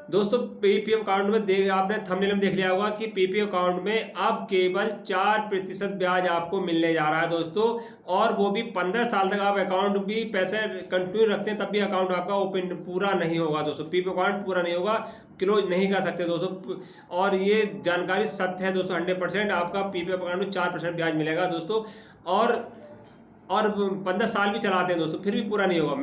दोस्तों PPF account में आपने थंबनेल में देख लिया होगा कि पीपीएफ अकाउंट में अब केवल 4% ब्याज आपको मिलने जा रहा है दोस्तों। और वो भी 15 साल तक आप अकाउंट भी पैसे कंटिन्यू रखते हैं तब भी अकाउंट आपका ओपन पूरा नहीं होगा दोस्तों। पीपीएफ अकाउंट पूरा नहीं होगा, क्लोज नहीं कर सकते दोस्तों। और ये जानकारी सत्य है दोस्तों, 100% आपका पीपीएफ अकाउंट में 4% ब्याज मिलेगा दोस्तों। और 15 साल भी चलाते हैं दोस्तों फिर भी पूरा नहीं होगा।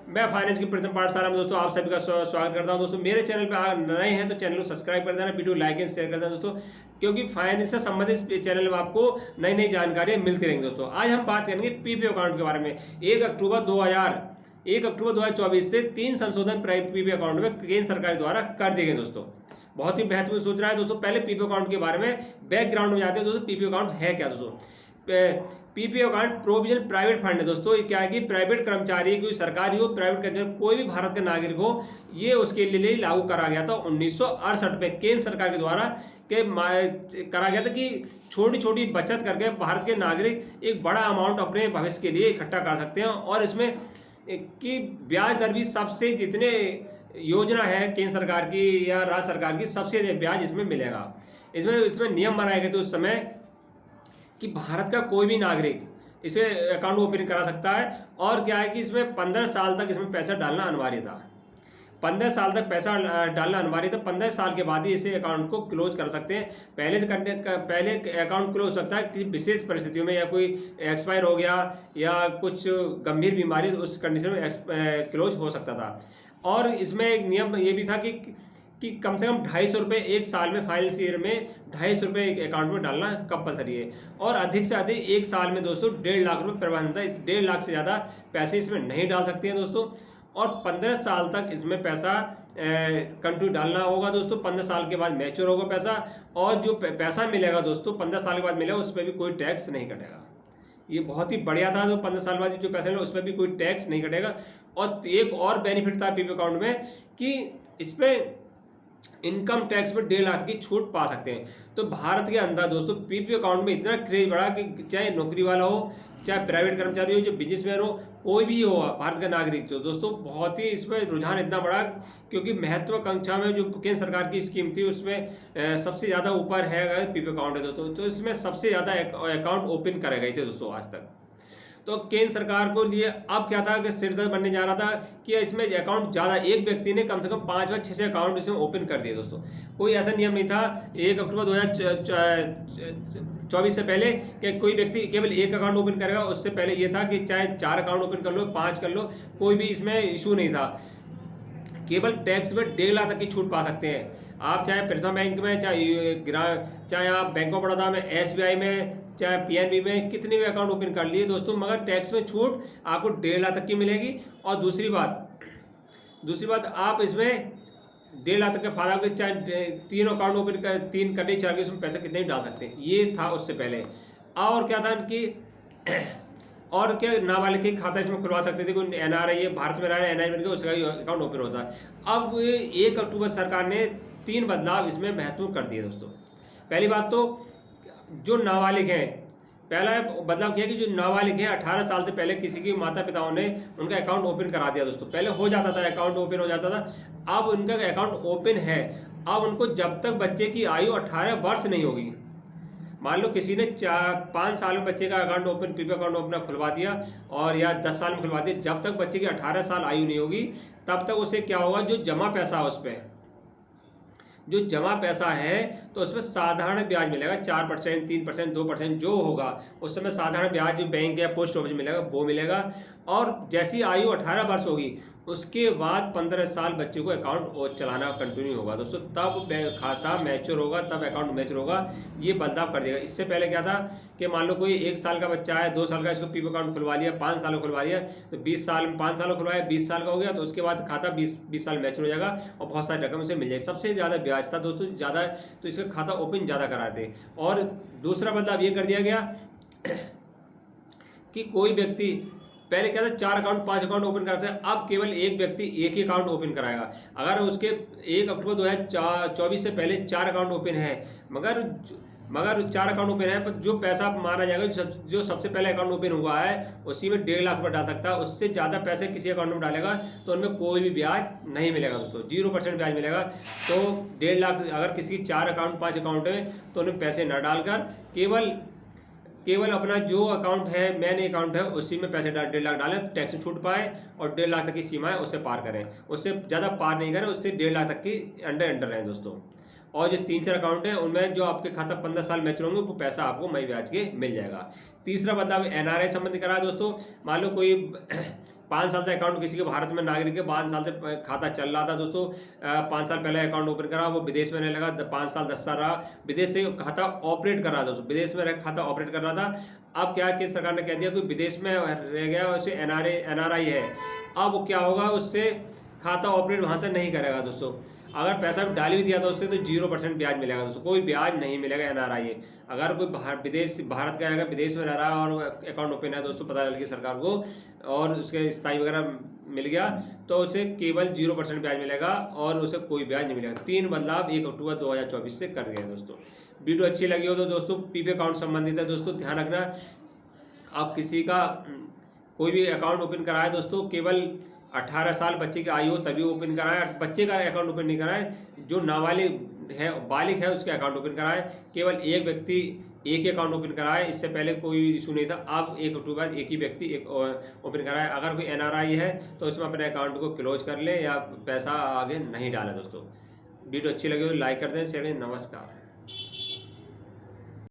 मैं फाइनेंस की प्रथम पाठशाला में दोस्तों आप सभी का स्वागत करता हूं दोस्तों। मेरे चैनल पे नए हैं तो चैनल को सब्सक्राइब कर देना, वीडियो लाइक एंड शेयर कर देना दोस्तों, क्योंकि फाइनेंस से संबंधित चैनल में आपको नई नई जानकारियां मिलती रहेंगी दोस्तों। आज हम बात करेंगे पीपीएफ अकाउंट के बारे में। 1 अक्टूबर 2024 से 3 संशोधन पीपीएफ अकाउंट में केंद्र सरकार द्वारा कर दिए गए दोस्तों। बहुत ही महत्वपूर्ण सूचना है दोस्तों। पहले पीपीएफ अकाउंट के बारे में बैकग्राउंड में जाते हैं दोस्तों। पीपीएफ अकाउंट है क्या दोस्तों? PPF account provision private fund है दोस्तों। ये क्या है कि प्राइवेट कर्मचारी, कोई सरकारी हो, प्राइवेट कर्मचारी, कोई भी भारत का नागरिक हो, ये उसके लिए लागू करा गया था 1968 में केंद्र सरकार के द्वारा करा गया था कि छोटी छोटी बचत करके भारत के नागरिक एक बड़ा अमाउंट अपने भविष्य के लिए इकट्ठा कर सकते हैं। और इसमें कि ब्याज दर भी सबसे, जितने योजना है केंद्र सरकार की या राज्य सरकार की, सबसे ज्यादा ब्याज इसमें मिलेगा। इसमें नियम बनाए गए थे उस समय कि भारत का कोई भी नागरिक इसे अकाउंट ओपन करा सकता है। और क्या है कि इसमें 15 साल तक इसमें पैसा डालना अनिवार्य था। 15 साल तक पैसा डालना अनिवार्य था। 15 साल के बाद ही इसे अकाउंट को क्लोज कर सकते हैं। पहले अकाउंट क्लोज हो सकता है कि विशेष परिस्थितियों में, या कोई एक्सपायर हो गया या कुछ गंभीर बीमारी, उस कंडीशन में क्लोज हो सकता था। और इसमें एक नियम ये भी था कि कम से कम 250 रुपये एक साल में, फाइनेंस ईयर में 250 रुपये एक अकाउंट में डालना कंपलसरी है। और अधिक से अधिक एक साल में दोस्तों 1.5 लाख रुपये प्रबंधन था। 1.5 लाख से ज़्यादा पैसे इसमें नहीं डाल सकते हैं दोस्तों। और 15 साल तक इसमें पैसा कंटिन्यू डालना होगा दोस्तों। 15 साल के बाद मैच्योर होगा पैसा। और जो पैसा मिलेगा दोस्तों 15 साल के बाद मिलेगा, उस पर भी कोई टैक्स नहीं कटेगा। ये बहुत ही बढ़िया था। जो 15 साल बाद जो पैसा मिलेगा उस पर भी कोई टैक्स नहीं कटेगा। और एक और बेनिफिट था पीपीएफ अकाउंट में कि इसमें इनकम टैक्स में 1.5 लाख की छूट पा सकते हैं। तो भारत के अंदर दोस्तों पीपीएफ अकाउंट में इतना क्रेज बढ़ा कि चाहे नौकरी वाला हो, चाहे प्राइवेट कर्मचारी हो, जो बिजनेसमैन हो, कोई भी हो भारत का नागरिक, तो दोस्तों बहुत ही इसमें रुझान इतना बढ़ा क्योंकि महत्वाकांक्षा में जो केंद्र सरकार की स्कीम थी उसमें सबसे ज़्यादा ऊपर है पीपीएफ अकाउंट है दोस्तों। तो इसमें सबसे ज़्यादा अकाउंट ओपन करे गए थे दोस्तों आज तक। तो केंद्र सरकार को लिए अब क्या था कि सिरदर्द बनने जा रहा था कि इसमें अकाउंट ज़्यादा, एक व्यक्ति ने कम से कम 5 या 6 अकाउंट इसमें ओपन कर दिए दोस्तों। कोई ऐसा नियम नहीं था 1 अक्टूबर 2024 से पहले कि कोई व्यक्ति केवल एक अकाउंट ओपन करेगा। उससे पहले ये था कि चाहे 4 अकाउंट ओपन कर लो, 5 कर लो, कोई भी इसमें इशू नहीं था। केवल टैक्स में 1.5 लाख तक की छूट पा सकते हैं आप, चाहे प्रथम बैंक में, चाहे आप बैंक ऑफ बड़ौदा में, एसबीआई में, चाहे पीएनबी में, कितने भी अकाउंट ओपन कर लिए दोस्तों, मगर टैक्स में छूट आपको 1.5 लाख तक की मिलेगी। और दूसरी बात आप इसमें 1.5 लाख तक का फायदा होगा। चाहे 3 अकाउंट ओपन कर, 3 करने, 4 के, उसमें पैसा कितने ही डाल सकते हैं, ये था उससे पहले। और क्या था कि और क्या, नाबालिग के खाता इसमें खुलवा सकते थे। कोई एनआरआई है, भारत में रहा है, एनआरआई बन के उसका अकाउंट ओपन होता है। अब 1 अक्टूबर सरकार ने 3 बदलाव इसमें महत्वपूर्ण कर दिए दोस्तों। पहली बात तो जो नाबालिग हैं, पहला बदलाव किया कि जो नाबालिग हैं 18 साल से पहले किसी की माता पिताओं ने उनका अकाउंट ओपन करा दिया दोस्तों। पहले हो जाता था, अकाउंट ओपन हो जाता था, अब उनका अकाउंट ओपन है। अब उनको जब तक बच्चे की आयु 18 वर्ष नहीं होगी, मान लो किसी ने 5 साल में बच्चे का account open, PPF account open खुलवा दिया, और या 10 साल में खुलवा दिया, जब तक बच्चे की 18 साल आयु नहीं होगी तब तक उसे क्या होगा, जो जमा पैसा है उस पर, जो जमा पैसा है तो उसमें साधारण ब्याज मिलेगा। 4%, 3%, 2% जो होगा उस समय साधारण ब्याज जो बैंक या पोस्ट ऑफिस मिलेगा वो मिलेगा। और जैसी आयु 18 वर्ष होगी उसके बाद 15 साल बच्चे को अकाउंट चलाना कंटिन्यू होगा दोस्तों। तब खाता मैच्योर होगा, तब अकाउंट मैच्योर होगा। ये बदलाव कर देगा। इससे पहले क्या था कि मान लो कोई 1 साल का बच्चा है, 2 साल का, इसको पीपीएफ अकाउंट खुलवा लिया, 5 साल का खुलवा लिया, तो 20 साल में 5 साल का खुलवाया, 20 साल का हो गया, तो उसके बाद खाता 20 साल मैच्योर हो जाएगा और बहुत सारी रकम उसे मिल जाएगी। सबसे ज़्यादा ब्याज था दोस्तों, ज़्यादा, तो इसका खाता ओपन ज़्यादा कराते। और दूसरा बदलाव ये कर दिया गया कि कोई व्यक्ति, पहले क्या था 4 अकाउंट 5 अकाउंट ओपन कराते थे, अब केवल एक व्यक्ति एक ही अकाउंट ओपन कराएगा। अगर उसके 1 अक्टूबर 2024 से पहले 4 अकाउंट ओपन है, मगर मगर 4 अकाउंट ओपन है, पर जो पैसा माना जाएगा जो सबसे पहले अकाउंट ओपन हुआ है उसी में 1.5 लाख रुपये डाल सकता है। उससे ज़्यादा पैसे किसी अकाउंट में डालेगा तो उनमें कोई भी ब्याज नहीं मिलेगा दोस्तों, 0% ब्याज मिलेगा। तो 1.5 लाख अगर किसी 4 अकाउंट 5 अकाउंट है तो उनमें पैसे न डालकर केवल अपना जो अकाउंट है, मेन अकाउंट है, उसी में पैसे 1.5 लाख डालें, टैक्स से छूट पाए और 1.5 लाख तक की सीमा है उससे पार करें, उससे ज़्यादा पार नहीं करें, उससे 1.5 लाख तक की अंडर रहें दोस्तों। और जो 3-4 अकाउंट है उनमें जो आपके खाता 15 साल मैच्योर होंगे वो पैसा आपको मई ब्याज के मिल जाएगा। तीसरा बदलाव NRI संबंधी करा है दोस्तों। मान लो कोई 5 साल से अकाउंट किसी के भारत में नागरिक के 5 साल से खाता चल रहा था दोस्तों, 5 साल पहले अकाउंट ओपन करा, वो विदेश में रहने लगा, 5 साल 10 साल रहा, विदेश से खाता ऑपरेट कर रहा था दोस्तों, विदेश में रह खाता ऑपरेट कर रहा था। अब क्या केंद्र सरकार ने कह दिया कोई विदेश में रह गया उसे NRI है, अब वो क्या होगा, उससे खाता ऑपरेट वहाँ से नहीं करेगा दोस्तों। अगर पैसा डाल भी दिया था उससे तो 0% ब्याज मिलेगा दोस्तों, कोई ब्याज नहीं मिलेगा NRI है। अगर कोई भारत का अगर विदेश में रह रहा है और अकाउंट ओपन है दोस्तों, पता चल गया सरकार को और उसके स्थायी वगैरह मिल गया तो उसे केवल 0% ब्याज मिलेगा और उसे कोई ब्याज नहीं मिलेगा। 3 बदलाव 1 अक्टूबर 2024 से कर गए दोस्तों। वीडियो अच्छी लगी हो तो दोस्तों PP अकाउंट संबंधित है दोस्तों, ध्यान रखना आप किसी का कोई भी अकाउंट ओपन कराए दोस्तों, केवल 18 साल बच्चे की आयु हो तभी ओपन कराए, बच्चे का अकाउंट ओपन नहीं कराए, जो नाबालिग है बालिग है उसके अकाउंट ओपन कराए, केवल एक व्यक्ति एक ही अकाउंट ओपन कराए, इससे पहले कोई इशू नहीं था। अब 1 अक्टूबर बाद एक ही व्यक्ति एक ओपन कराए। अगर कोई NRI है तो इसमें अपने अकाउंट को क्लोज कर ले या पैसा आगे नहीं डालें दोस्तों। वीडियो अच्छी लगी हो लाइक कर दें, शेयर करें। नमस्कार।